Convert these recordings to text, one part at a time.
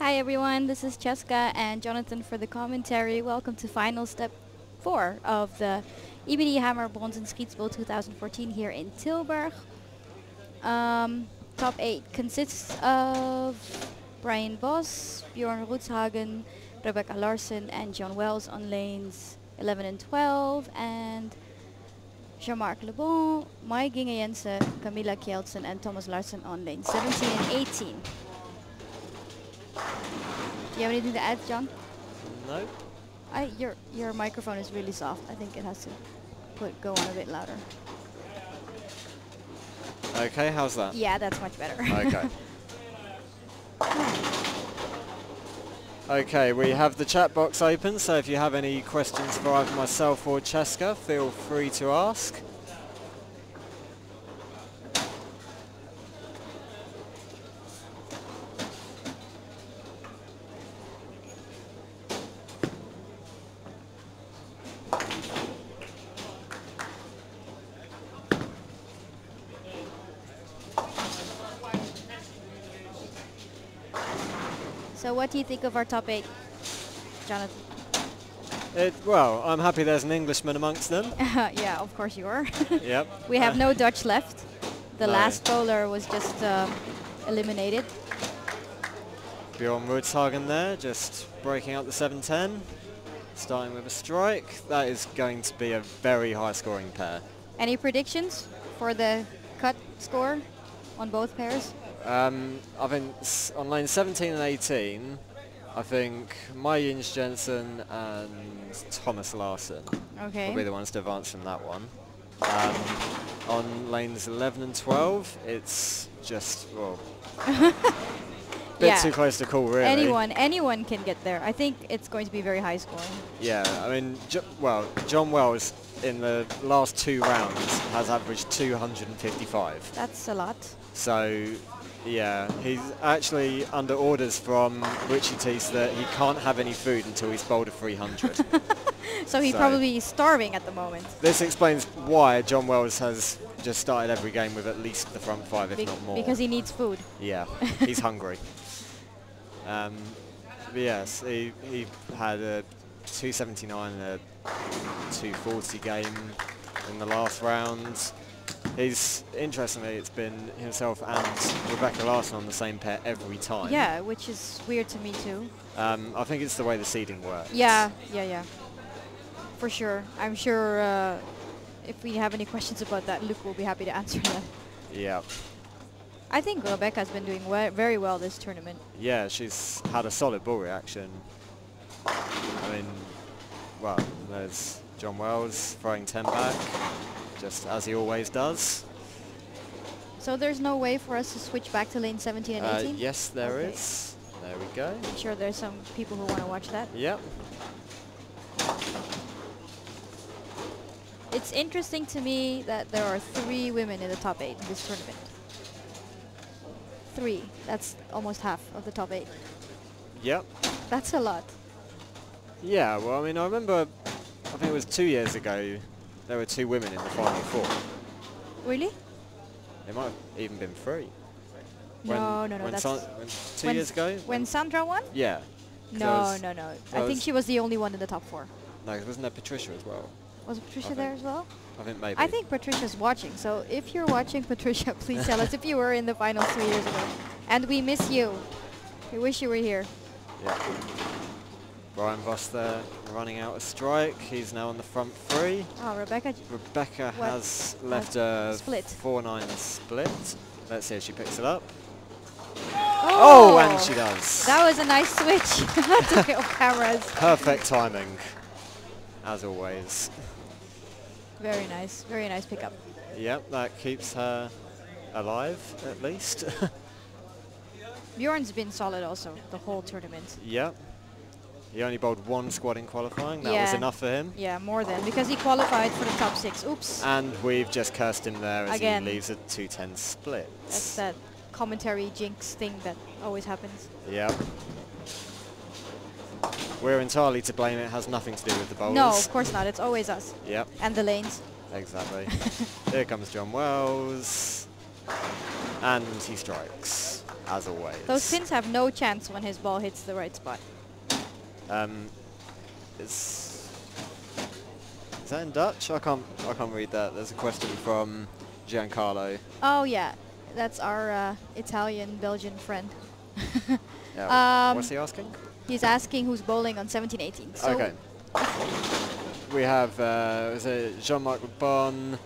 Hi everyone, this is Cheska and Jonathan for the commentary. Welcome to final step 4 of the EBT Hammer Bronzen Schietspoel 2014 here in Tilburg. Top 8 consists of Brian Bos, Bjorn Roetshagen, Rebecca Larsen and John Wells on lanes 11 and 12, and Jean-Marc Lebon, Mai Ginge-Jensen, Camilla Kjeldsen and Thomas Larsen on lanes 17 and 18. Do you have anything to add, John? No. Your microphone is really soft. I think it has to go on a bit louder. Okay, how's that? Yeah, that's much better. Okay. Okay, we have the chat box open, so if you have any questions for either myself or Cheska, feel free to ask. So what do you think of our top 8, Jonathan? Well, I'm happy there's an Englishman amongst them. Yeah, of course you are. Yep. We have no Dutch left. The No. last bowler was just eliminated. Bjorn Roetshagen there, just breaking up the 7-10, starting with a strike. That is going to be a very high scoring pair. Any predictions for the cut score on both pairs? I think on lane 17 and 18, I think Mai Ginge-Jensen and Thomas Larsen Okay. will be the ones to advance from that one. On lanes 11 and 12, it's just, well, bit Yeah. too close to call, really. Anyone can get there. I think it's going to be very high scoring. Yeah, I mean, John Wells in the last 2 rounds has averaged 255. That's a lot. So, yeah, he's actually under orders from Richie Teese that he can't have any food until he's bowled a 300. So he's probably starving at the moment. This explains why John Wells has just started every game with at least the front 5, if not more. Because he needs food. Yeah, he's hungry. But yes, he had a 279 and a 240 game in the last round. Interestingly, it's been himself and Rebecca Larsen on the same pair every time. Yeah, which is weird to me too. I think it's the way the seeding works. Yeah. For sure. I'm sure if we have any questions about that, Luke will be happy to answer that. Yeah. I think Rebecca's been doing very well this tournament. Yeah, she's had a solid ball reaction. I mean, well, there's John Wells throwing 10 back, just as he always does. So there's no way for us to switch back to lane 17 and 18? Yes, there is. There we go. I'm sure there's some people who want to watch that. Yep. It's interesting to me that there are 3 women in the top 8 in this tournament. 3. That's almost half of the top 8. Yep. That's a lot. Yeah, well, I mean, I remember, I think it was 2 years ago, there were 2 women in the final 4. Really? It might have even been 3. No. When That's 2 years ago? When Sandra won? Yeah. No. I think she was the only one in the top 4. No, wasn't there Patricia as well? Was Patricia there as well? I think maybe. I think Patricia's watching, so if you're watching, Patricia, please tell us if you were in the finals 3 years ago. And we miss you. We wish you were here. Yeah. Brian Voss there running out a strike. He's now on the front 3. Oh, Rebecca Has left a split. 4-9 split. Let's see if she picks it up. Oh, and she does. That was a nice switch to get off cameras. Perfect timing, as always. Very nice pickup. Yep, that keeps her alive, at least. Bjorn's been solid also the whole tournament. Yep. He only bowled 1 squad in qualifying. That was enough for him. Yeah, more than, because he qualified for the top 6. Oops. And we've just cursed him there as Again. he leaves a 2-10 split. That's that commentary jinx thing that always happens. Yep. We're entirely to blame. It has nothing to do with the bowlers. No, of course not. It's always us. Yep. And the lanes. Exactly. Here comes John Wells. And he strikes. as always. Those pins have no chance when his ball hits the right spot. Is that in Dutch? I can't read that. There's a question from Giancarlo. Oh yeah, that's our Italian-Belgian friend. Yeah. What's he asking? He's asking who's bowling on 17-18. So Okay. We have is it Jean-Marc Bon,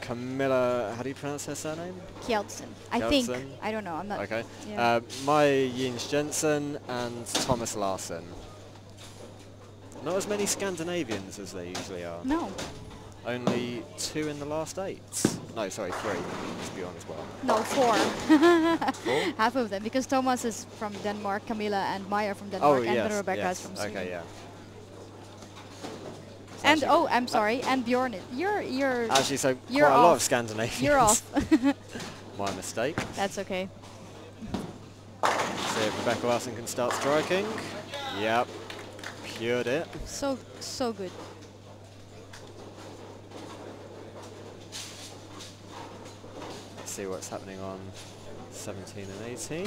Camilla. How do you pronounce her surname? Kjeldsen. I think. I don't know. I'm not. Okay. Yeah. Maya Jens Jensen and Thomas Larsson. Not as many Scandinavians as there usually are. No. Only 2 in the last 8. No, sorry, 3. Let's be honest. Well. No, 4. 4? Half of them, because Thomas is from Denmark, Camilla and Maya from Denmark, Oh, and yes, Rebecca yes. is from Sweden. Okay, yeah. And I'm sorry, and Bjorn. You're actually, so you're quite a lot off. of Scandinavians. You're off. My mistake. That's okay. See if Rebecca Larsson can start striking. Yep. Cured it. So good. Let's see what's happening on 17 and 18.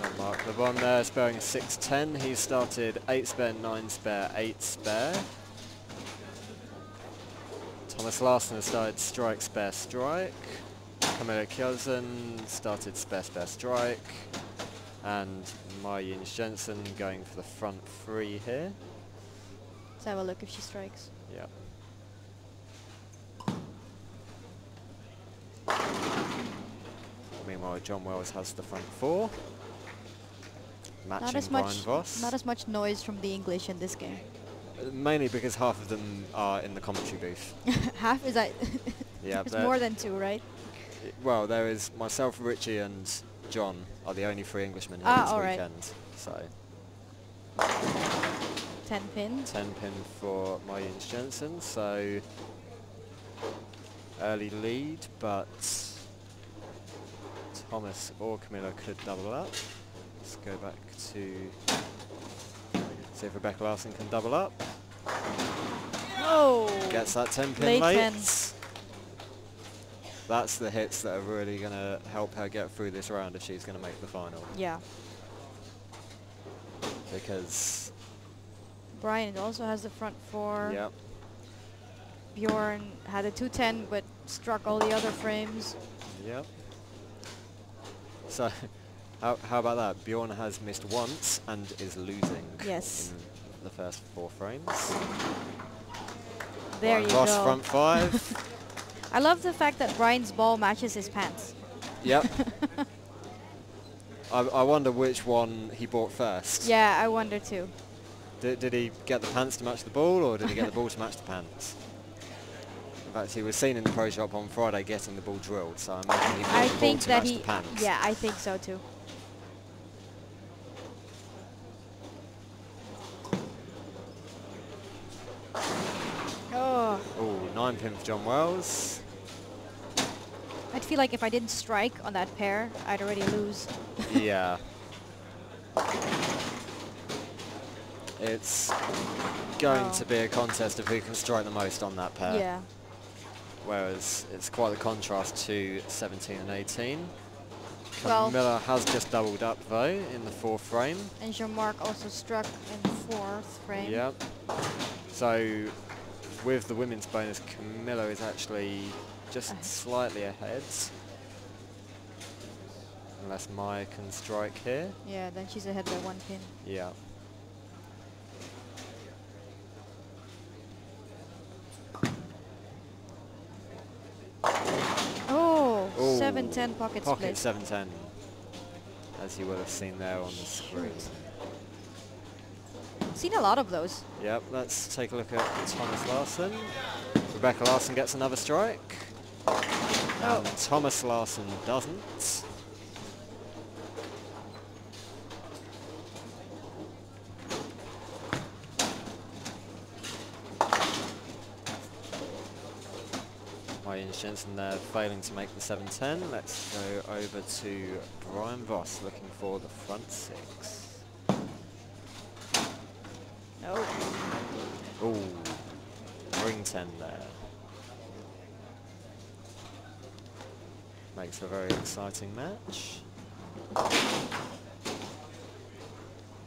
Jean-Marc Le Bon there, sparing a 6-10. He started 8 spare, 9 spare, 8 spare. Thomas Larsson has started strike, spare, strike. Camilla Kjeldsen started spare, spare, strike. And Maya Jens Jensen going for the front 3 here. Let's have a look if she strikes. Yep. Meanwhile, John Wells has the front 4. Matching Brian Voss. Not as much noise from the English in this game. Mainly because half of them are in the commentary booth. Half? Is that? Yeah, it's more than 2, right? Well, there is myself, Richie, and John are the only 3 Englishmen here this weekend. So 10 pin. 10 pin for Maya Jens Jensen. So early lead, but Thomas or Camilla could double up. Let's go back to see if Rebecca Larsson can double up. Oh! Gets that 10 pin late late. 10s. That's the hits that are really going to help her get through this round if she's going to make the final. Yeah. Because Brian also has the front 4. Yep. Bjorn had a 210 but struck all the other frames. Yep. So how about that? Bjorn has missed once and is losing Yes. in the first 4 frames. There Brian you Voss go. front 5. I love the fact that Brian's ball matches his pants. Yep. I wonder which one he bought first. Yeah, I wonder too. Did he get the pants to match the ball, or did he get the ball to match the pants? In fact, he was seen in the pro shop on Friday getting the ball drilled, so I imagine he bought the ball to match the pants. Yeah, I think so too. Oh. Oh, 9 pin for John Wells. I'd feel like if I didn't strike on that pair, I'd already lose. Yeah. It's going to be a contest of who can strike the most on that pair. Yeah. Whereas it's quite the contrast to 17 and 18. Well, Camilla has just doubled up though in the 4th frame. and Jean-Marc also struck in the 4th frame. Yep. So with the women's bonus, Camilla is actually just slightly ahead. Unless Maya can strike here. Yeah, then she's ahead by 1 pin. Yeah. Oh, Oh, 7-10 pocket split. 7-10, as you will have seen there on the screen. Seen a lot of those. Yep, let's take a look at Thomas Larsson. Rebecca Larsson gets another strike. Oh. And Thomas Larsson doesn't. Maya Jens Jensen there failing to make the 7-10. Let's go over to Brian Voss looking for the front 6. No. Ooh, ring 10 there. Makes for a very exciting match.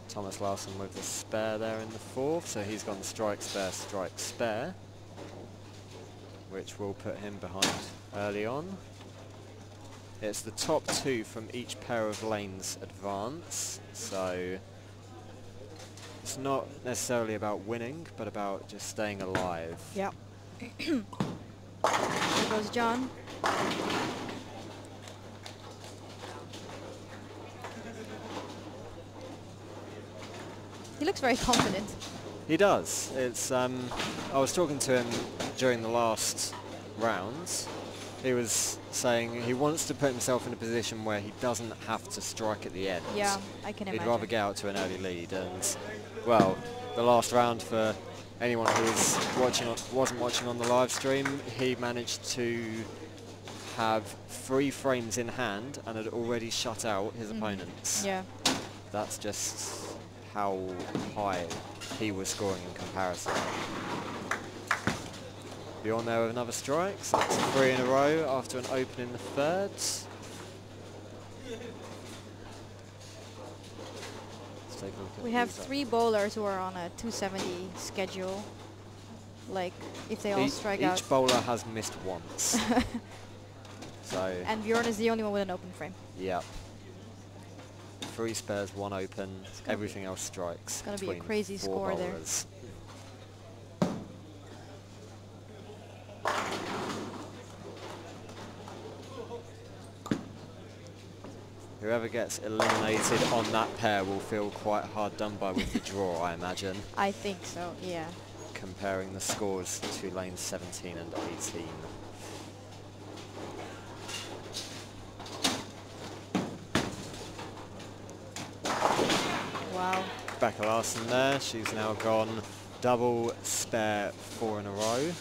Thomas Larsson with the spare there in the fourth, so he's gone strike, spare, which will put him behind early on. It's the top two from each pair of lanes advance, so it's not necessarily about winning, but about just staying alive. Yep. There goes John. He looks very confident. He does. It's I was talking to him during the last rounds. He was saying he wants to put himself in a position where he doesn't have to strike at the end. Yeah, I can imagine. He'd rather get out to an early lead, and well, the last round, for anyone who wasn't watching on the live stream, he managed to have 3 frames in hand and had already shut out his opponents. Yeah. That's just how high he was scoring in comparison. Beyond there with another strike, so that's 3 in a row after an open in the third. Let's take a look at We have these 3 bowlers who are on a 270 schedule. Like, if they all strike out. Each bowler has missed once. So. And Bjorn is the only one with an open frame. Yeah. 3 spares, 1 open, everything else strikes. It's going to be a crazy score there. Whoever gets eliminated on that pair will feel quite hard done by with the draw, I imagine. I think so, yeah. Comparing the scores to lanes 17 and 18. Wow. Rebecca Larsson there, she's now gone double spare 4 in a row.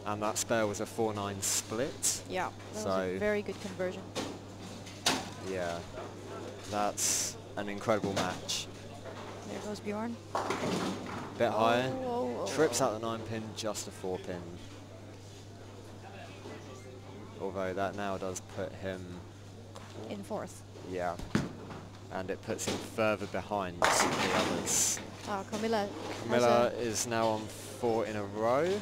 And that spare was a 4-9 split. Yeah, that was a very good conversion. Yeah, that's an incredible match. There goes Bjorn. Bit higher, oh, trips out the 9 pin, just a 4 pin. Although that now does put him in 4th. Yeah, and it puts him further behind the others. Camilla is now on 4 in a row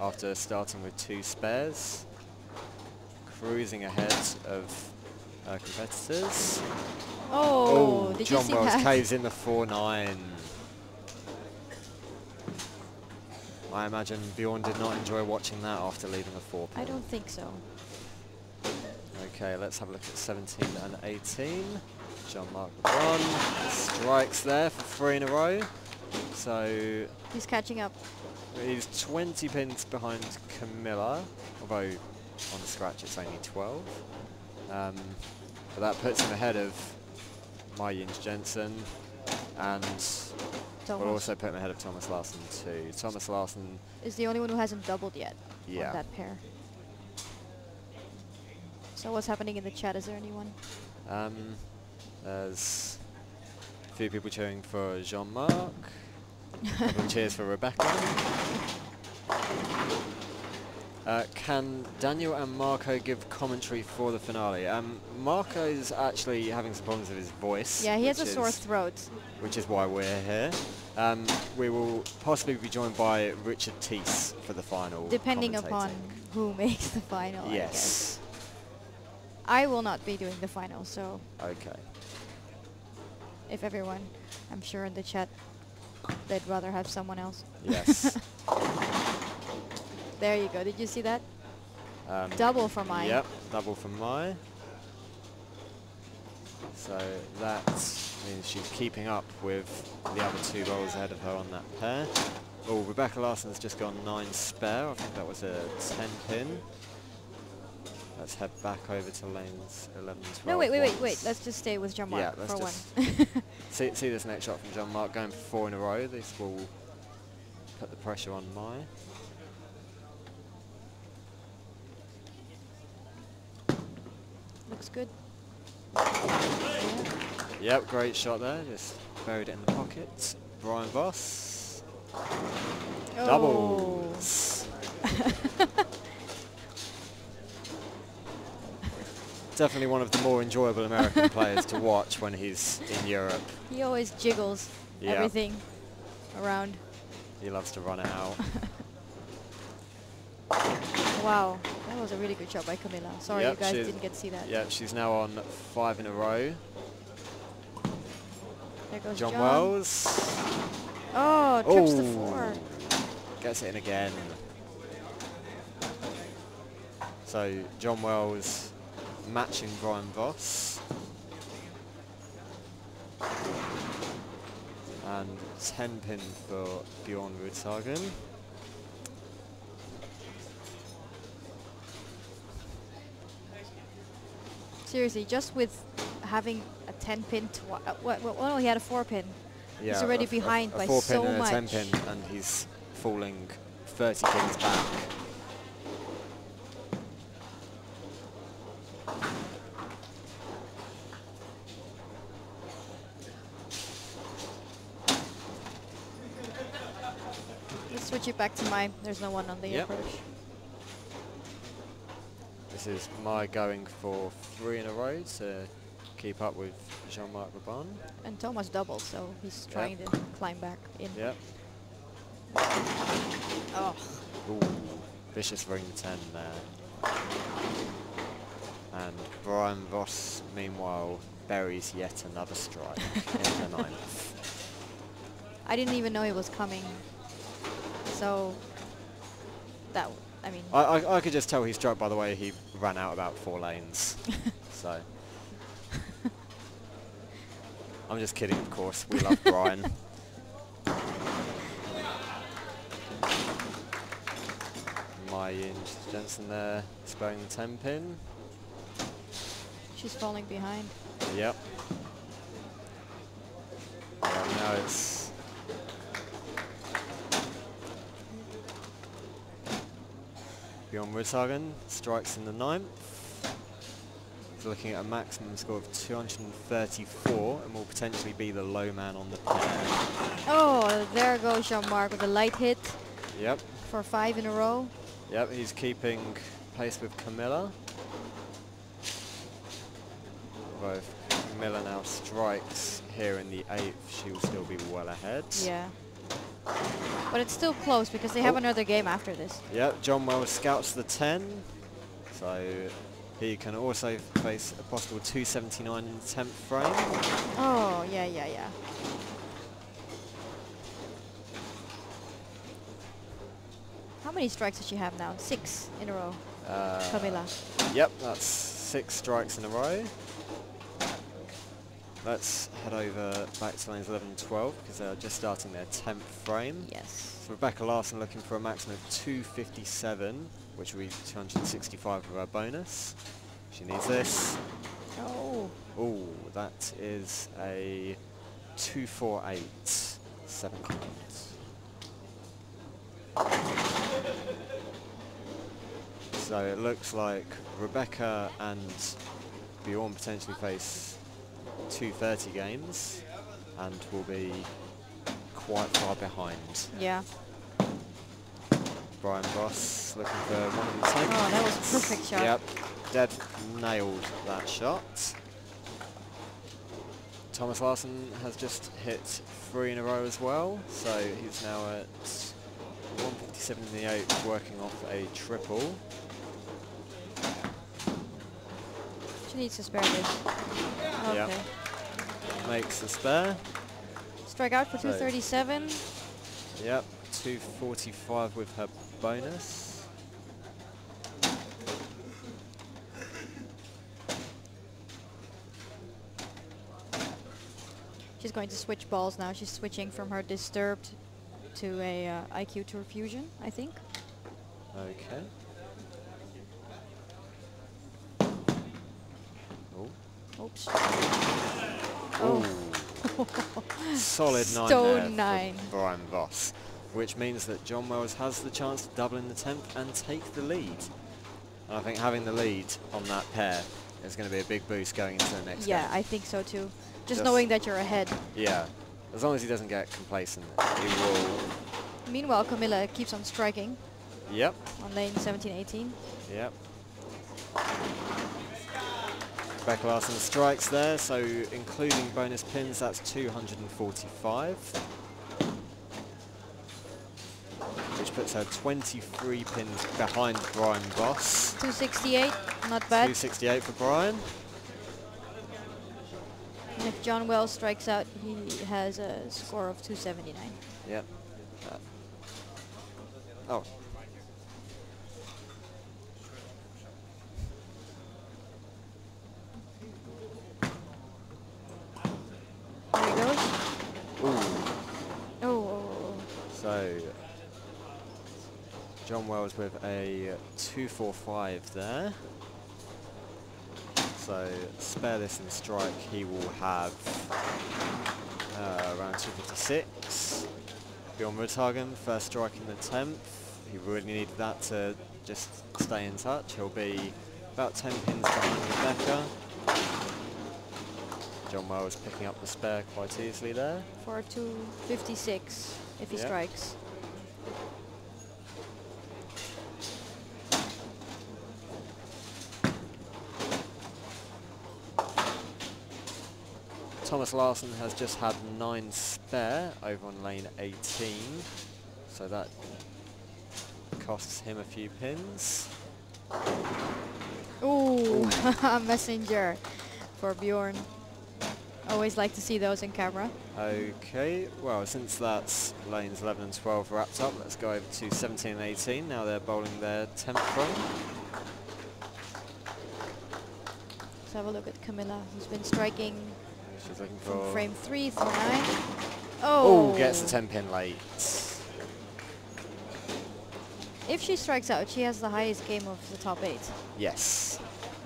after starting with 2 spares, cruising ahead of competitors. Oh, did John you see Wells that? caves in the 4-9. I imagine Bjorn did not enjoy watching that after leaving a 4 pin. I don't think so. Okay, let's have a look at 17 and 18. Jean-Marc LeBron strikes there for 3 in a row. So he's catching up. He's 20 pins behind Camilla, although on the scratch it's only 12. But that puts him ahead of my Jens Jensen, and will also put him ahead of Thomas Larsson too. Thomas Larsson is the only one who hasn't doubled yet on that pair. So what's happening in the chat? Is there anyone? There's a few people cheering for Jean-Marc. A couple of cheers for Rebecca. Can Daniel and Marco give commentary for the finale? Marco's actually having some problems with his voice. Yeah, he has a sore throat. Which is why we're here. We will possibly be joined by Richard Teese for the final. Depending upon who makes the final, I guess. I will not be doing the final, so... Okay. If everyone, I'm sure in the chat, they'd rather have someone else. Yes. There you go. Did you see that? Double for Mai. Yep, double for Mai. So that means she's keeping up with the other 2 bowlers ahead of her on that pair. Oh, Rebecca Larsson's just gone 9 spare. I think that was a 10 pin. Let's head back over to lanes 11 and 12. No, wait. Let's just stay with Jean-Marc for one. see this next shot from Jean-Marc going for 4 in a row. This will put the pressure on Mai. Looks good. Yep, great shot there. Just buried it in the pocket. Brian Voss. Doubles. definitely one of the more enjoyable American players to watch when he's in Europe. He always jiggles everything around. He loves to run it out. Wow, that was a really good shot by Camilla. Sorry you guys didn't get to see that. Yeah, she's now on 5 in a row. There goes John Wells. Oh, trips the 4. Gets it in again. So John Wells matching Brian Voss. And 10 pin for Bjorn Rudsagen. Seriously, just with having a 10 pin, no, he had a 4 pin. Yeah, he's already behind by so much. A 4 pin and a 10 pin, and he's falling 30 pins back. Let's switch it back to my. There's no one on the approach. This is my going for 3 in a row to keep up with Jean-Marc Robin. And Thomas doubles, so he's trying to climb back in. Yep. Oh. Ooh, vicious ring 10 there. And Brian Voss, meanwhile, buries yet another strike in the 9th. I didn't even know he was coming. So, that, I mean... I could just tell he struck by the way he ran out about 4 lanes. So... I'm just kidding, of course. We love Brian. Mai Jensen there, sparing the 10 pin. She's falling behind. Yep. Now it's Bjorn Rudsagen strikes in the 9th. He's looking at a maximum score of 234 and will potentially be the low man on the pair. Oh, there goes Jean-Marc with a light hit. Yep. For 5 in a row. Yep, he's keeping pace with Camilla. Although if Camilla now strikes here in the 8th, she will still be well ahead. Yeah. But it's still close because they have another game after this. Yep, John Wells scouts the 10. So he can also face a possible 279 in the 10th frame. Oh, yeah. How many strikes does she have now? 6 in a row. Camilla. Yep, that's 6 strikes in a row. Let's head over back to lanes 11 and 12 because they're just starting their 10th frame. Yes. So Rebecca Larson looking for a maximum of 257, which will be 265 with her bonus. She needs this. Oh. Oh, that is a 248, 7 cards. So it looks like Rebecca and Bjorn potentially face 230 games and will be quite far behind. Yeah. Brian Voss looking for one of the 10. Oh, that was a perfect shot. Yep, dead nailed that shot. Thomas Larson has just hit 3 in a row as well, so he's now at 157 in the 8th, working off a triple. She needs to spare this. Okay. Yep. Makes the spare. Strike out for 237. Yep, 245 with her bonus. She's going to switch balls now. She's switching from her disturbed to a IQ Tour Fusion, I think. Okay. Oops. Oh. Solid 9 Stone there for Brian Voss, which means that John Wells has the chance to double in the 10th and take the lead. And I think having the lead on that pair is going to be a big boost going into the next game. Yeah, I think so too. Just knowing that you're ahead. Yeah, as long as he doesn't get complacent, he will. Meanwhile, Camilla keeps on striking. Yep. On lane 17-18. Yep. Rebecca Larson strikes there, so including bonus pins, that's 245. Which puts her 23 pins behind Brian Voss. 268, not bad. 268 for Brian. And if John Wells strikes out, he has a score of 279. Yep. Oh. There he goes. Ooh. Oh. So John Wells with a 245 there. So spare this and strike, he will have around 256. Bjorn Rudhagen, first strike in the 10th. He really needed that to just stay in touch. He'll be about 10 pins behind Rebecca. John Wells picking up the spare quite easily there. For 256 if he Yep. strikes. Thomas Larson has just had 9 spare over on lane 18, so that costs him a few pins. Ooh, messenger for Bjorn. Always like to see those in camera. Okay, well, since that's lanes 11 and 12 wrapped up, let's go over to 17 and 18. Now they're bowling their 10th frame. Let's have a look at Camilla, who's been striking She's looking from for... frame 3 through 9. Oh! Oh, gets the 10 pin late. If she strikes out, she has the highest game of the top 8. Yes,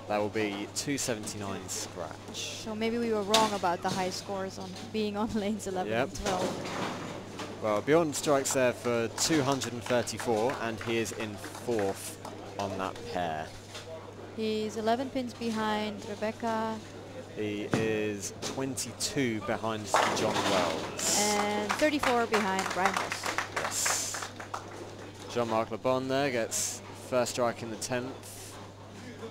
that will be 279 scratch. So maybe we were wrong about the high scores on being on lanes 11 Yep. and 12. Well, Bjorn strikes there for 234, and he is in 4th on that pair. He's 11 pins behind Rebecca. He is 22 behind John Wells. And 34 behind Brian Voss. Yes. Jean-Marc Le Bon there gets first strike in the 10th.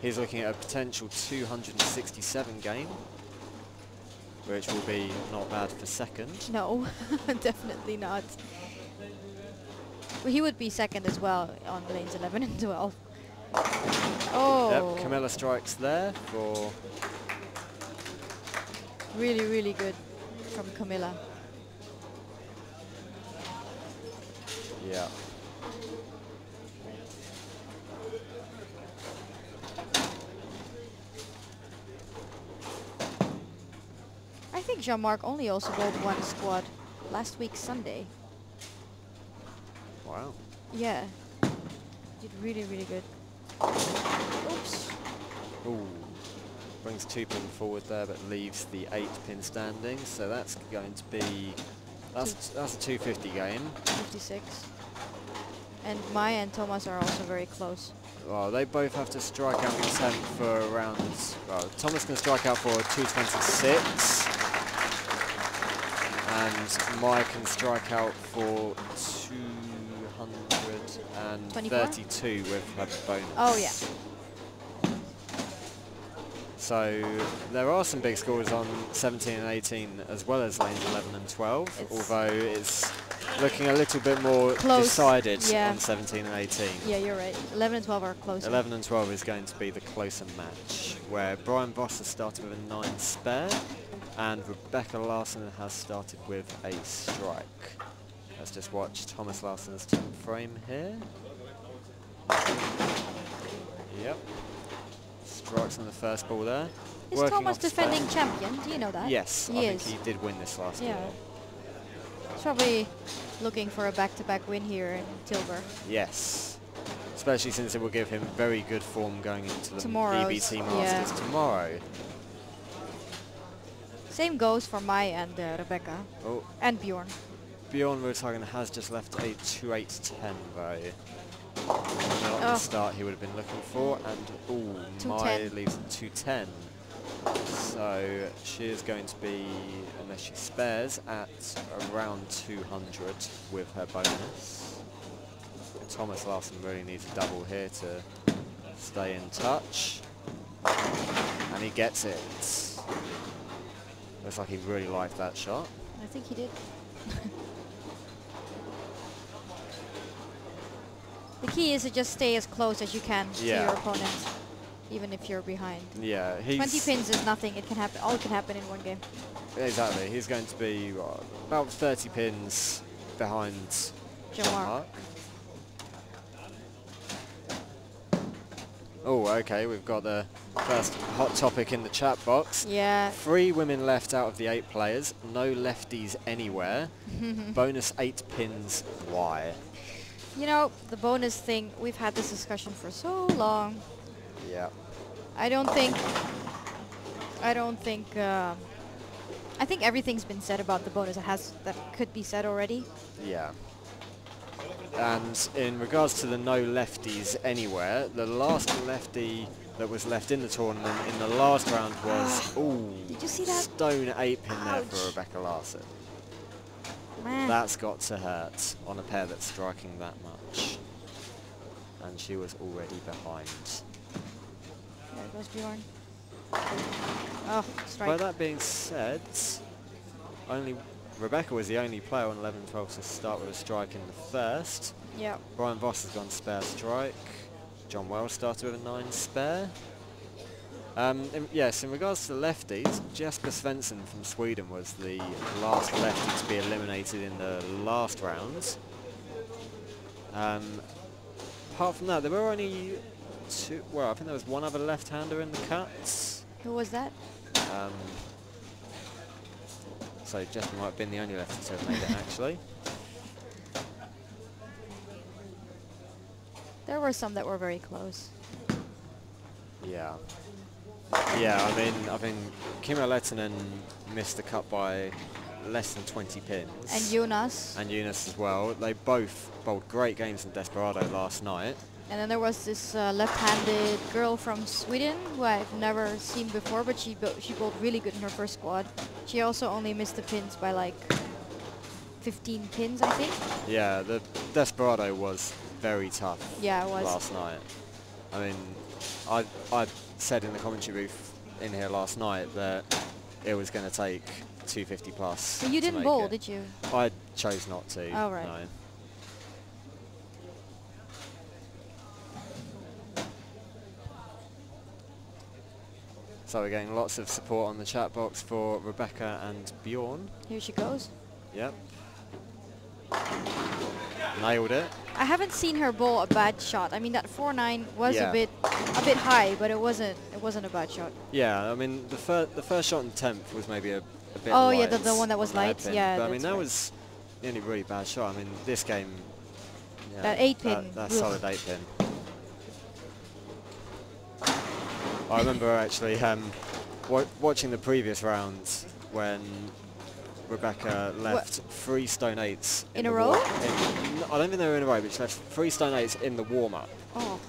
He's looking at a potential 267 game, which will be not bad for second. No, definitely not. Well, he would be second as well on lanes 11 and 12. Oh. Yep, Camilla strikes there for... Really, really good from Camilla. Yeah. I think Jean-Marc only also bowled one squad last week Sunday. Wow. Yeah. Did really, really good. Oops. Ooh. Brings 2 pin forward there, but leaves the 8 pin standing. So that's going to be... That's a 250 game. 56. And Maya and Thomas are also very close. Well, they both have to strike out in 10 for around... Well, Thomas can strike out for 226. And Maya can strike out for 232 with her bonus. Oh, yeah. So there are some big scores on 17 and 18 as well as lanes 11 and 12, although it's looking a little bit more close. decided Yeah. on 17 and 18. Yeah, you're right. 11 and 12 are closer. 11 and 12 is going to be the closer match, where Brian Voss has started with a 9 spare, and Rebecca Larson has started with a strike. Let's just watch Thomas Larson's 10th frame here. Yep. Strikes on the first ball there. Is Working Thomas off defending spare. champion? Do you know that? Yes, he I is. think he did win this last Yeah. ball. He's probably looking for a back-to-back win here in Tilburg. Yes. Especially since it will give him very good form going into the EBT Masters tomorrow. Same goes for Mai and Rebecca. Oh. And Bjorn. Bjorn Rudhagen has just left a 2-8-10 though. Not the start he would have been looking for, and Mai leaves 2-10. So she is going to be, unless she spares, at around 200 with her bonus. Thomas Larson really needs a double here to stay in touch. And he gets it. Looks like he really liked that shot. I think he did. The key is to just stay as close as you can to your opponent, even if you're behind. Yeah, 20 pins is nothing. It can happen. All can happen in one game. Exactly. He's going to be about 30 pins behind Jean-Marc. Oh, okay. We've got the first hot topic in the chat box. Yeah. 3 women left out of the 8 players. No lefties anywhere. Bonus 8 pins. Why? You know, the bonus thing, we've had this discussion for so long. Yeah. I think everything's been said about the bonus that could be said already. Yeah. And in regards to the no lefties anywhere, the last lefty that was left in the tournament in the last round was, did you see that? Stone 8 pin there for Rebecca Larson. Man. That's got to hurt on a pair that's striking that much. And she was already behind. There goes Bjorn. Oh, strike. By that being said, Rebecca was the only player on 11-12 to start with a strike in the first. Yeah. Brian Voss has gone spare strike. John Wells started with a 9 spare. Yes, in regards to the lefties, Jesper Svensson from Sweden was the last lefty to be eliminated in the last round. Apart from that, there were only 2, well, I think there was one other left-hander in the cuts. Who was that? So Jesper might have been the only lefty to have made it, actually. There were some that were very close. Yeah. Yeah, I mean, Kimmo Lehtinen missed the cut by less than 20 pins. And Jonas. And Jonas as well. They both bowled great games in Desperado last night. And then there was this left-handed girl from Sweden who I've never seen before, but she bowled really good in her first squad. She also only missed the pins by like 15 pins, I think. Yeah, the Desperado was very tough. Yeah, it was. Last night. I mean, I said in the commentary booth in here last night that it was going to take 250 plus. But you didn't bowl, did you? I chose not to. Oh, right. No. So we're getting lots of support on the chat box for Rebecca and Bjorn. Here she goes. Yep. Nailed it. I haven't seen her bowl a bad shot. I mean, that 4-9 was a bit high, but it wasn't a bad shot. Yeah, I mean the first shot in 10th was maybe a bit Oh light. yeah, the one that was light. Yeah, but I mean that right. was the only really bad shot. I mean this game. Yeah, that 8 pin. That solid 8 pin. I remember actually watching the previous rounds when Rebecca left 3 stone 8s in a row. I don't think they were in a row, but she left 3 stone 8s in the warm-up. Oh.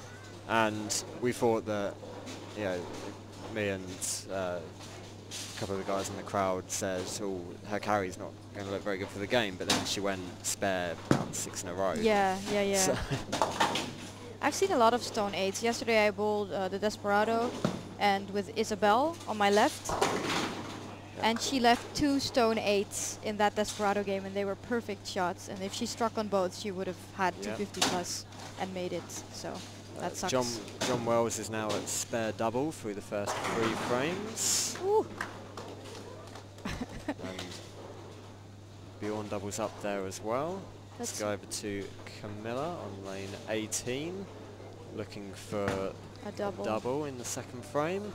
And we thought that, you know, me and a couple of the guys in the crowd said, "Oh, her carry's not going to look very good for the game." But then she went spare about 6 in a row. Yeah. So I've seen a lot of stone 8s. Yesterday I bowled the Desperado, and with Isabel on my left. And she left 2 stone 8s in that Desperado game, and they were perfect shots. And if she struck on both, she would have had 250 plus and made it. So that sucks. John Wells is now at spare double through the first 3 frames. Ooh. And Bjorn doubles up there as well. Let's go over to Camilla on lane 18, looking for a double in the second frame.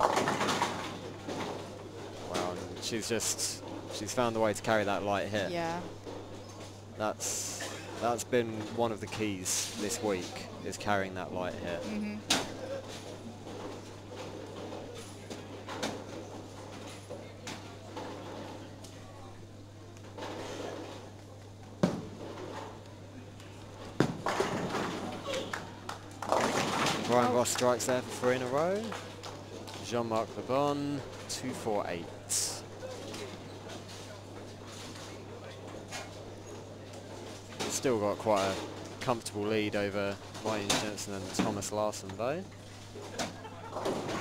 Wow, she's found a way to carry that light hit. Yeah. That's been one of the keys this week, is carrying that light hit. Mm-hmm. Brian Voss strikes there for 3 in a row. Jean-Marc Lebon, 248. Still got quite a comfortable lead over Ryan Jensen and Thomas Larsson though.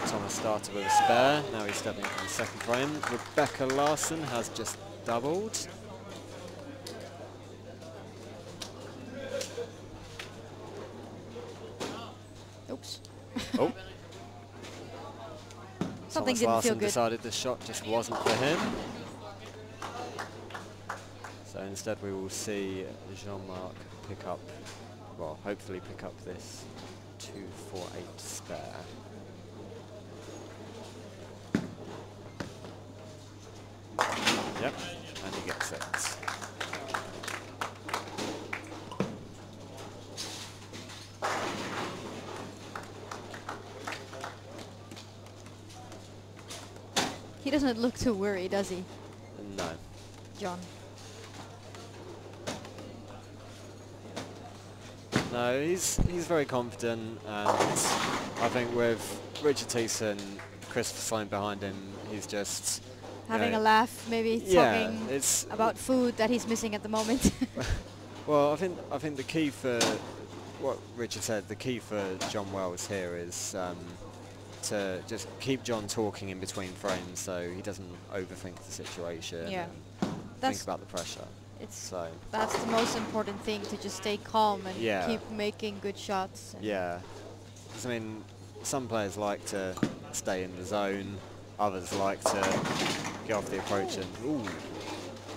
Thomas started with a spare, now he's stepping up in the second frame. Rebecca Larson has just doubled. Oops. Oh. Something Thomas didn't Larson feel good. decided the shot just wasn't for him. So instead we will see Jean-Marc pick up, well, hopefully pick up this 2-4-8 spare. Yep, and he gets it. He doesn't look too worried, does he, No. John? No, he's very confident, and I think with Richard Thiessen, Christopher Sloan behind him, he's just Having a laugh, maybe talking about food that he's missing at the moment. Well, I think the key for what Richard said, the key for John Wells here is to just keep John talking in between frames, so he doesn't overthink the situation. Yeah, and think about the pressure. That's the most important thing, to just stay calm and Yeah. keep making good shots. Yeah, 'cause I mean, some players like to stay in the zone, others like to get off the approach and ooh.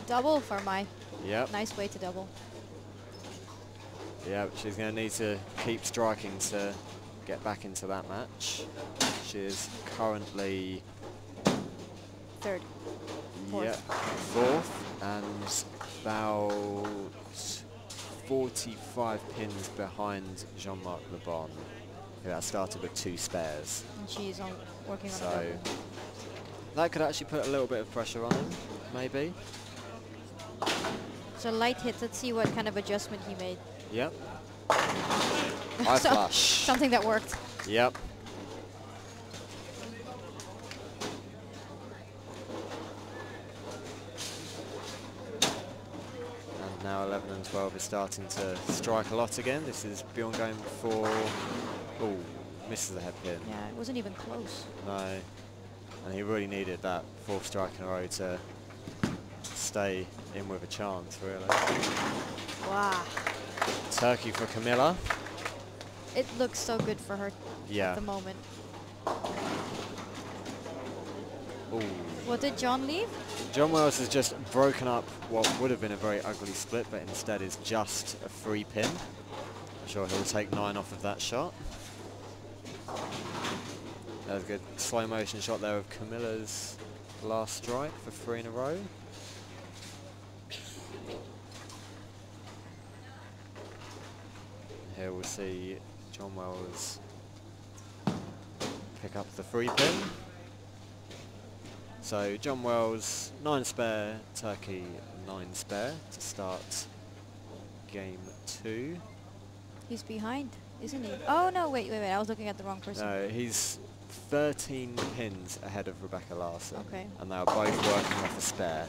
Double for Mai. Yep. Nice way to double. Yeah, she's going to need to keep striking to get back into that match. She is currently Third. Fourth. Yeah, fourth, and about 45 pins behind Jean-Marc Le Bon, who has started with 2 spares. And she's working on a So double. that could actually put a little bit of pressure on him, maybe. So light hit, let's see what kind of adjustment he made. Yep. High flush. Something that worked. Yep. And now 11 and 12 is starting to strike a lot again. This is Bjorn going for, oh, misses the head pin. Yeah, it wasn't even close. No. And he really needed that 4th strike in a row to stay in with a chance, really. Wow. Turkey for Camilla. It looks so good for her at the moment. Ooh. What did John leave? John Wells has just broken up what would have been a very ugly split, but instead is just a 3 pin. I'm sure he'll take 9 off of that shot. There's a good slow motion shot there of Camilla's last strike for 3 in a row. Here we'll see John Wells pick up the 3 pin. So John Wells 9 spare, Turkey 9 spare to start game 2. He's behind, isn't he? Oh no, wait, I was looking at the wrong person. No, he's 13 pins ahead of Rebecca Larson. Okay. And they are both working off a spare.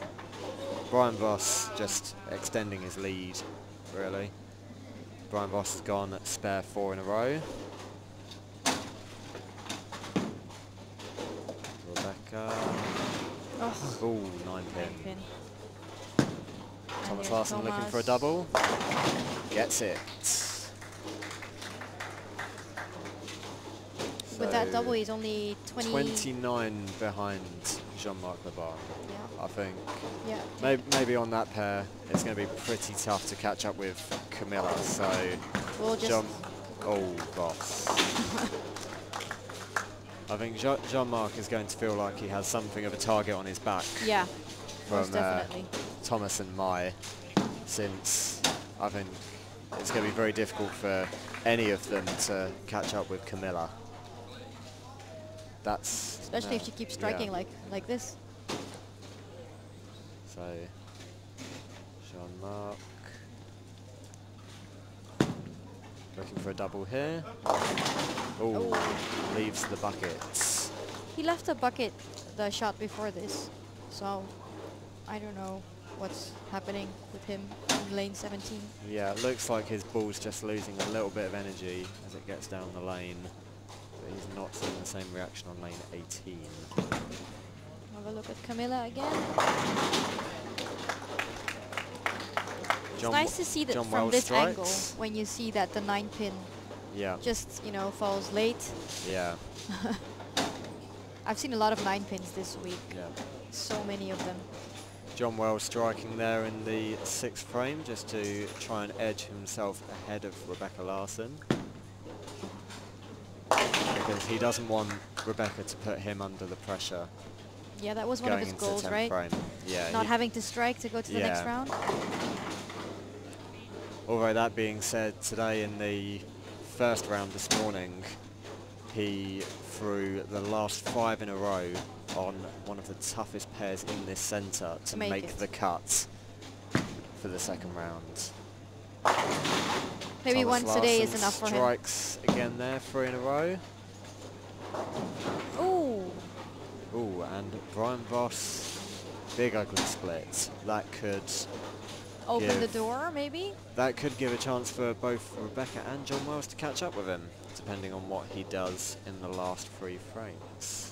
Brian Voss just extending his lead, really. Brian Voss has gone spare 4 in a row. Rebecca. Oh, 9 pin. Thomas Larson looking for a double. Gets it. With that double, he's only 29 behind Jean-Marc Le Bon. Yeah. I think. Yeah. Maybe on that pair, it's going to be pretty tough to catch up with Camilla. So, we'll just boss. I think Jean-Marc is going to feel like he has something of a target on his back. Yeah, from most definitely. Thomas and Mai, since I think it's going to be very difficult for any of them to catch up with Camilla. That's especially if she keeps striking like this. So Jean-Marc looking for a double here. Oh, leaves the bucket. He left a bucket the shot before this, so I don't know what's happening with him in lane 17. Yeah, it looks like his ball's just losing a little bit of energy as it gets down the lane. but he's not seeing the same reaction on lane 18. Have a look at Camilla again. It's nice to see that John from Wells this strikes. angle when you see that the 9 pin just, you know, falls late. Yeah. I've seen a lot of 9 pins this week. Yeah. So many of them. John Wells striking there in the 6th frame just to try and edge himself ahead of Rebecca Larson. Because he doesn't want Rebecca to put him under the pressure. Yeah, that was one of his goals, right? Frame. Yeah, not having to strike to go to the next round. Although that being said, today in the first round this morning, he threw the last 5 in a row on one of the toughest pairs in this centre to make the cut for the second round. Maybe Thomas once a day is enough for him. Strikes again there, 3 in a row. Ooh. Ooh, and Brian Voss, big ugly split. That could open the door, maybe? That could give a chance for both Rebecca and John Wells to catch up with him, depending on what he does in the last 3 frames.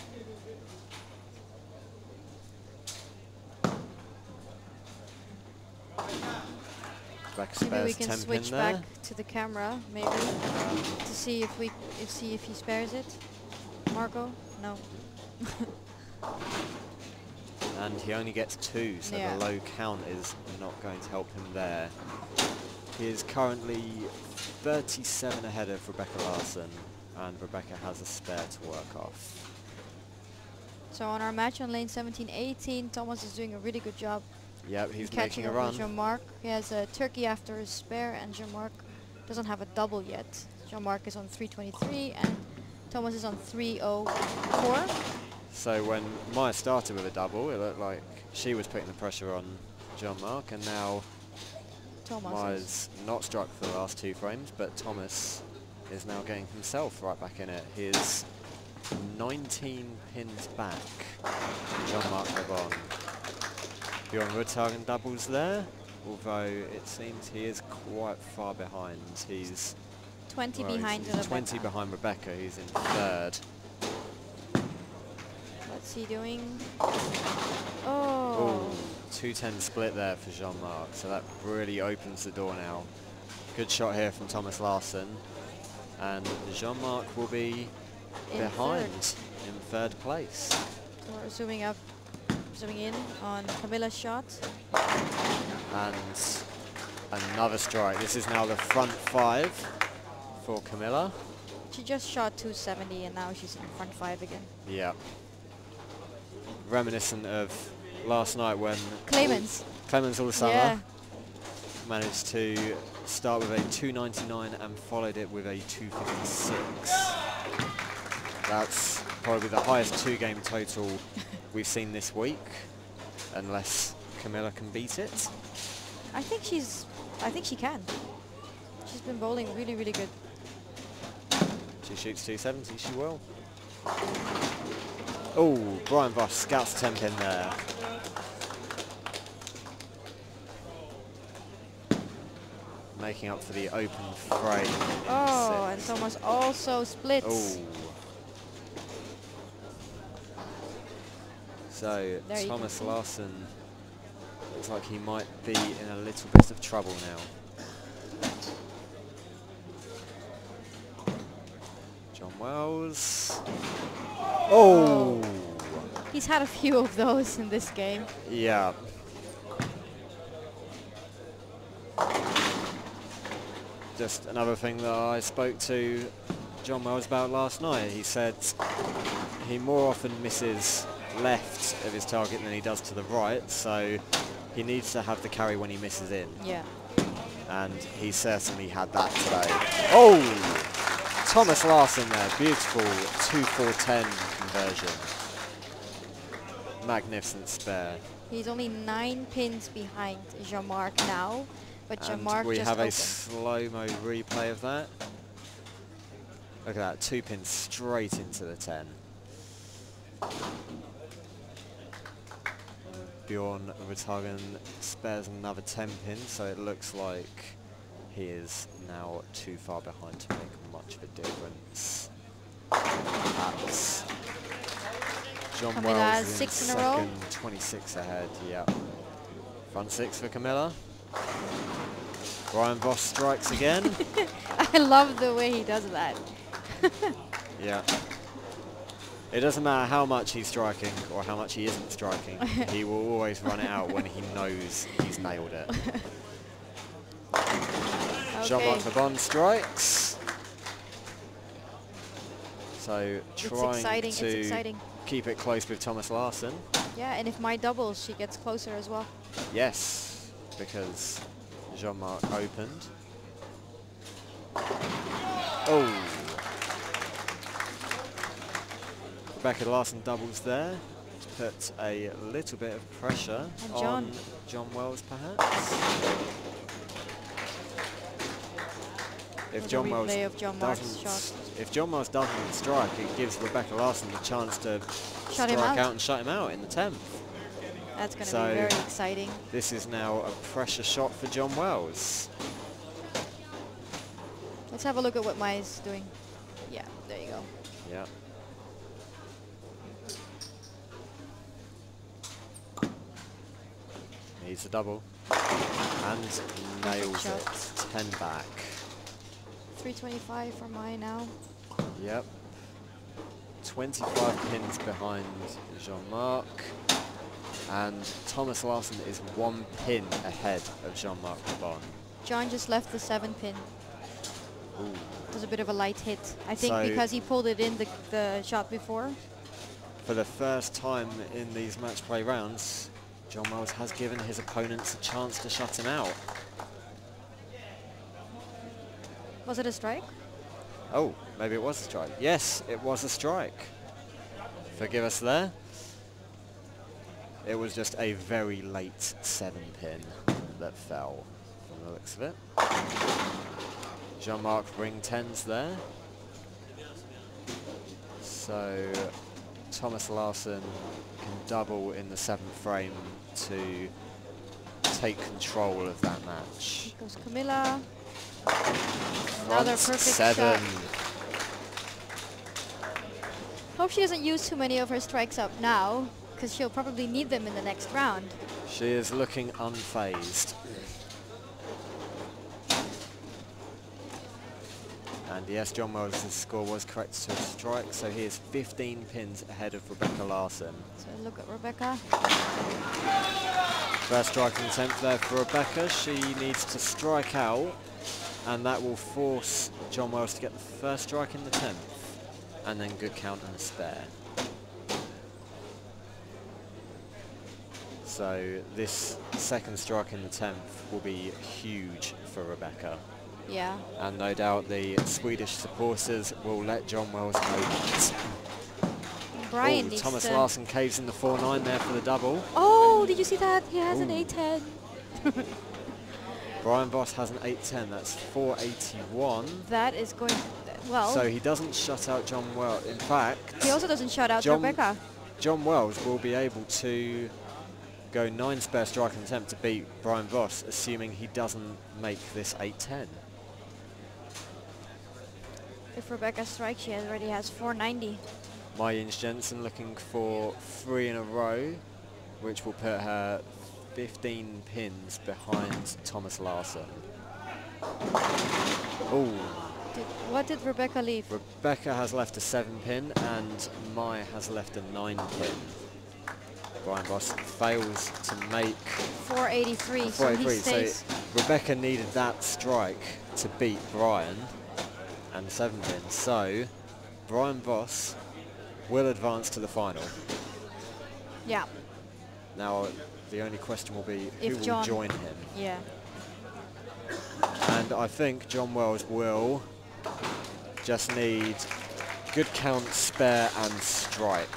Maybe we can switch back to the camera, maybe, to see if he spares it. Marco? No. And he only gets 2, so the low count is not going to help him there. He is currently 37 ahead of Rebecca Larson, and Rebecca has a spare to work off. So on our match on lane 17-18, Thomas is doing a really good job. Yep, he's catching making a run. Jean-Marc. He has a turkey after his spare, and Jean-Marc doesn't have a double yet. Jean-Marc is on 323, and Thomas is on 304. So when Maya started with a double, it looked like she was putting the pressure on Jean-Marc, and now Maya's not struck for the last 2 frames, but Thomas is now getting himself right back in it. He is 19 pins back. Jean-Marc Lebon. Bjorn Rudhagen doubles there, although it seems he is quite far behind. He's 20 behind Rebecca. 20 behind Rebecca, he's in 3rd. What's he doing? Oh! 210 split there for Jean-Marc, so that really opens the door now. Good shot here from Thomas Larson, and Jean-Marc will be behind in 3rd place. So we're zooming in on Camilla's shot. And another strike. This is now the front 5 for Camilla. She just shot 270 and now she's in front 5 again. Yeah. Reminiscent of last night when Clemens Ulasama managed to start with a 299 and followed it with a 256. That's probably the highest 2-game total we've seen this week, unless Camilla can beat it. I think she can. She's been bowling really, really good. She shoots 270, she will. Oh, Brian Voss scouts 10 pin there. Making up for the open frame. Oh, and Thomas also splits. Oh. So Thomas Larson looks like he might be in a little bit of trouble now. John Wells. Oh! He's had a few of those in this game. Yeah. Just another thing that I spoke to John Wells about last night. He said he more often misses left of his target than he does to the right, so he needs to have the carry when he misses in. Yeah. And he certainly had that today. Oh! Thomas Larson there, beautiful 2-4-10 conversion. Magnificent spare. He's only 9 pins behind Jean-Marc now, but Jean-Marc we just have opened. a slow-mo replay of that. Look at that, 2 pins straight into the 10. Bjorn Rudhagen spares another 10 pins, so it looks like he is now too far behind to make much of a difference. Perhaps. John Camilla Wells has in 6 in a row. second, 26 ahead, yep. Front 6 for Camilla. Brian Voss strikes again. I love the way he does that. Yeah. It doesn't matter how much he's striking or how much he isn't striking. He will always run it out when he knows he's nailed it. Jean-Marc Verbon strikes. So trying to keep it close with Thomas Larsson. Yeah, and if my doubles, she gets closer as well. Yes, because Jean-Marc opened. Oh. Rebecca Larson doubles there to put a little bit of pressure on John Wells, perhaps. If John Wells doesn't strike, it gives Rebecca Larson the chance to strike out and shut him out in the 10th. That's going to be very exciting. This is now a pressure shot for John Wells. Let's have a look at what Mai's doing. Yeah, there you go. Yeah. Needs a double. And nails it. 10 back. 325 for Mai now. Yep. 25 pins behind Jean-Marc. And Thomas Larsson is 1 pin ahead of Jean-Marc Verbon. John just left the 7 pin. Ooh. It was a bit of a light hit. I think because he pulled it in the shot before. For the first time in these match play rounds, John Wells has given his opponents a chance to shut him out. Was it a strike? Oh, maybe it was a strike. Yes, it was a strike. Forgive us there. It was just a very late 7 pin that fell from the looks of it. Jean-Marc ring 10s there. So Thomas Larsson can double in the 7th frame to take control of that match. Here goes Camilla. Another perfect 7. shot. Hope she doesn't use too many of her strikes up now, because she'll probably need them in the next round. She is looking unfazed. And yes, John Wells' score was correct to a strike, so he is 15 pins ahead of Rebecca Larson. So look at Rebecca. First striking attempt there for Rebecca. She needs to strike out, and that will force John Wells to get the first strike in the 10th, and then good count and a spare. So this second strike in the 10th will be huge for Rebecca. Yeah. And no doubt the Swedish supporters will let John Wells know that. Brian needs Thomas Larsson caves in the 4-9 there for the double. Oh, did you see that? He has an 8-10. Brian Voss has an 8-10. That's 481. That is going well. So he doesn't shut out John Wells. In fact, he also doesn't shut out Rebecca. John Wells will be able to go 9 spare strike and attempt to beat Brian Voss, assuming he doesn't make this 8-10. If Rebecca strikes, she already has 490. Maja Jensen looking for 3 in a row, which will put her 15 pins behind Thomas Larsson. Oh. What did Rebecca leave? Rebecca has left a 7 pin and Maja has left a 9 pin. Brian Voss fails to make 483. So he stays. So Rebecca needed that strike to beat Brian and 7 pins. So Brian Voss will advance to the final. Yeah. Now the only question will be who will join him. Yeah. And I think John Wells will just need good count, spare and strike.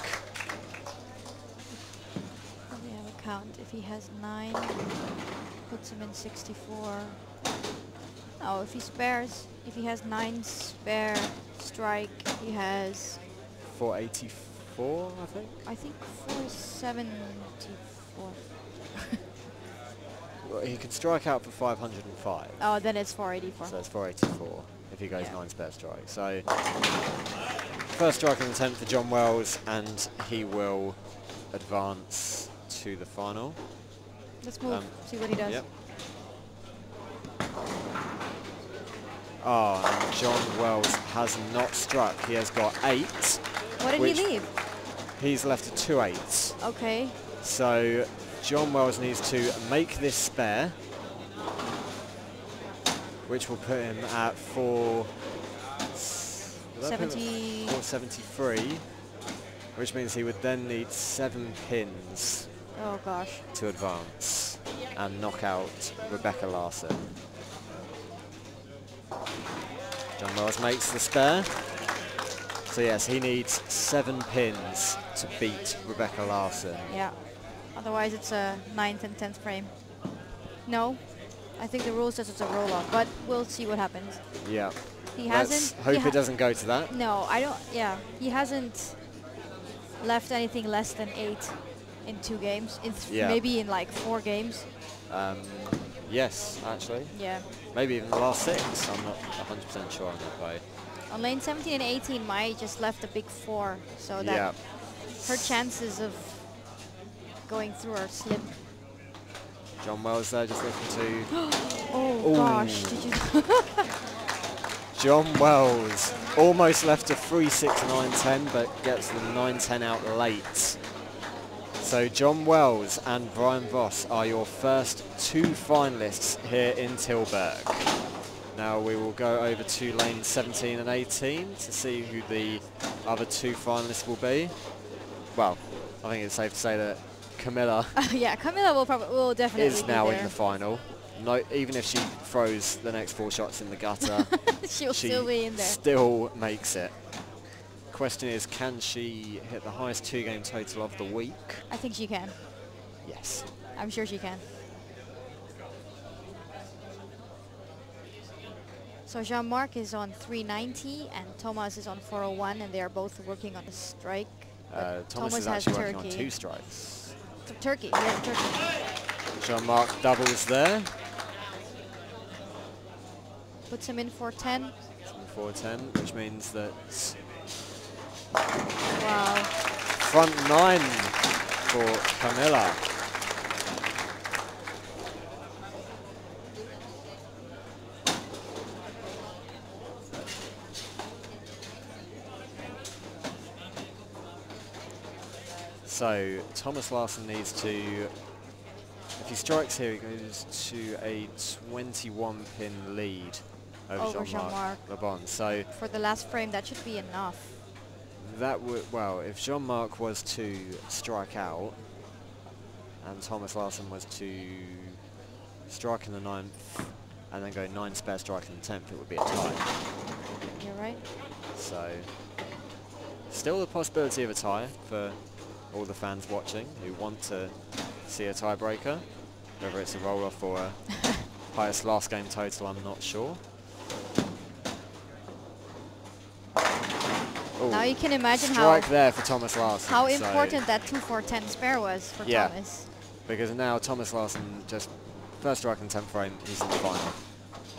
Let me have a count. If he has 9, puts him in 64. No, if he spares, if he has 9 spare strike, he has 484, I think. I think 474. Well, he can strike out for 505. Oh, then it's 484. So it's 484 if he goes 9 spare strike. So First strike in the 10th for John Wells, and he will advance to the final. Let's move, see what he does. Yep. Oh, and John Wells has not struck. He has got 8. What did he leave? He's left a 2 8s. Okay. So John Wells needs to make this spare, which will put him at 473, which means he would then need 7 pins. Oh gosh. To advance and knock out Rebecca Larson. John Wells makes the spare. So yes, he needs 7 pins to beat Rebecca Larson. Yeah. Otherwise it's a 9th and 10th frame. No. I think the rule says it's a roll-off, but we'll see what happens. Yeah. He Let's hasn't... hope it doesn't go to that. No, I don't... Yeah. He hasn't left anything less than 8 in 2 games. Maybe in like 4 games. Yes, actually. Yeah. Maybe even the last 6. I'm not 100% sure on that play. On lane 17 and 18, Mai just left a big 4, so that her chances of going through are slim. John Wells there just looking to... oh gosh, did you... John Wells almost left a 3-6-9-10, but gets the 9-10 out late. So John Wells and Brian Voss are your first 2 finalists here in Tilburg. Now we will go over to lane 17 and 18 to see who the other 2 finalists will be. Well, I think it's safe to say that Camilla yeah, Camilla will definitely is now in the final. No, even if she throws the next 4 shots in the gutter, she'll still be in there. Still makes it. Question is, can she hit the highest 2-game total of the week? I think she can. Yes. I'm sure she can. So Jean-Marc is on 390 and Thomas is on 401, and they are both working on a strike. Thomas is actually working on 2 strikes. Turkey, yeah, Turkey. Jean-Marc doubles there. Puts him in 410. 410, which means that... Wow. Front 9 for Camilla. So Thomas Larson needs to, if he strikes here, he goes to a 21 pin lead over Jean-Marc Le Bon. So for the last frame, that should be enough. That would, well, if Jean-Marc was to strike out and Thomas Larson was to strike in the 9th and then go 9 spare strike in the 10th, it would be a tie. You're right. So still the possibility of a tie for all the fans watching who want to see a tiebreaker. Whether it's a roll-off or a highest last game total, I'm not sure. Ooh, now you can imagine strike there for Thomas Larson. How important that 2-4-10 spare was for Thomas. Because now Thomas Larson just first strike in 10th frame, he's in the final,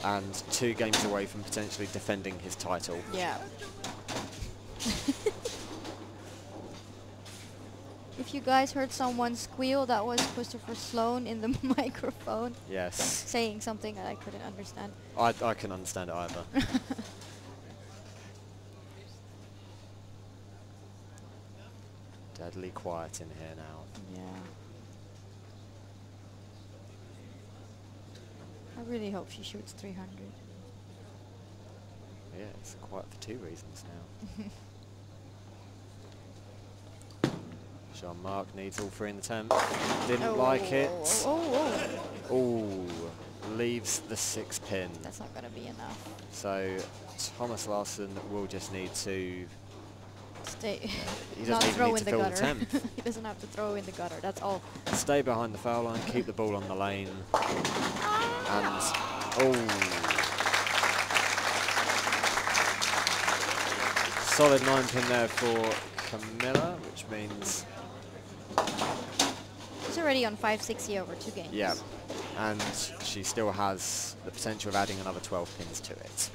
and 2 games away from potentially defending his title. Yeah. If you guys heard someone squeal, that was Christopher Sloan in the microphone. Yes. Saying something that I couldn't understand. I can understand it either. Deadly quiet in here now. Yeah. I really hope she shoots 300. Yeah, it's quiet for 2 reasons now. Jean-Marc needs all 3 in the 10th. Didn't like it. Oh, leaves the 6 pin. That's not going to be enough. So Thomas Larson will just need to stay. He doesn't even need to fill the 10th. He doesn't have to throw in the gutter. That's all. Stay behind the foul line, keep the ball on the lane, and solid 9 pin there for Camilla, which means she's already on 560 over 2 games. Yeah, and she still has the potential of adding another 12 pins to it.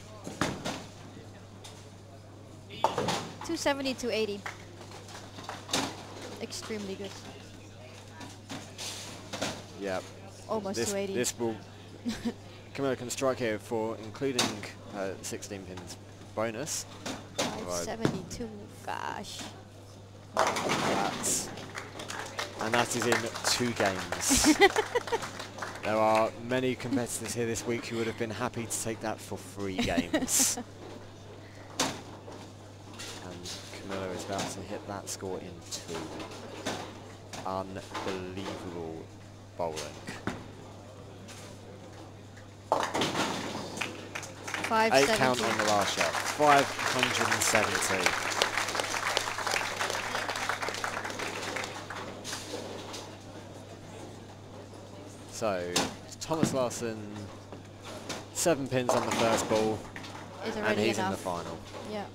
270, 280. Extremely good. Yeah. Almost This 280. this will Camilla can strike here for including 16 pins bonus. 572. Gosh. And that is in 2 games. There are many competitors here this week who would have been happy to take that for 3 games. And Camilla is about to hit that score in 2. Unbelievable bowling. 8 count on the last shot. 570. So, Thomas Larsson, 7 pins on the first ball, and he's in the final. Yeah.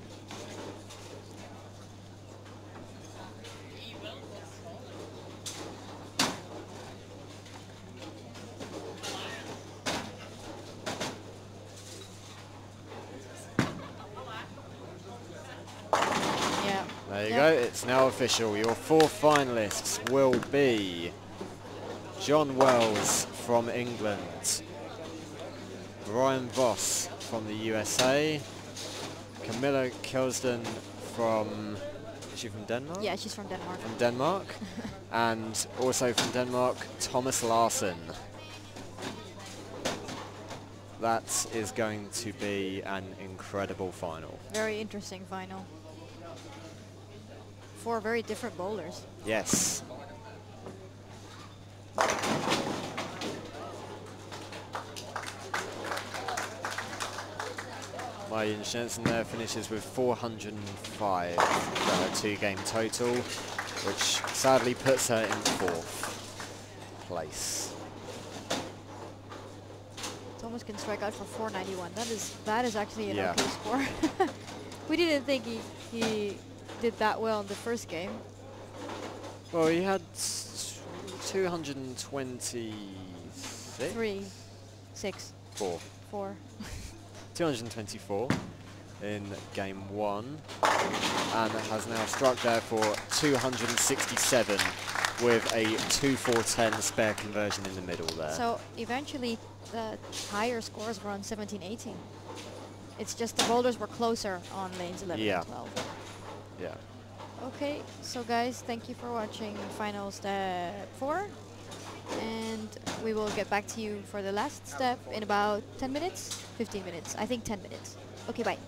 There you go, it's now official. Your 4 finalists will be John Wells from England, Brian Voss from the USA, Camilla Kjelsden from, is she from Denmark? Yeah, she's from Denmark. From Denmark. And also from Denmark, Thomas Larsson. That is going to be an incredible final. Very interesting final. 4 very different bowlers. Yes. Marion Jensen there finishes with 405 for her 2-game total, which sadly puts her in 4th place. Thomas can strike out for 491. That is actually an okay score. We didn't think he did that well in the first game. Well, he had 226? 3, 6, 4. 4. 224 in game 1, and has now struck there for 267 with a 2-4-10 spare conversion in the middle there. So eventually the higher scores were on 17, 18. It's just the boulders were closer on lanes 11 and 12. Yeah. Okay, so guys, thank you for watching final step 4. And we will get back to you for the last step in about 10 minutes, 15 minutes. I think 10 minutes. Okay, bye.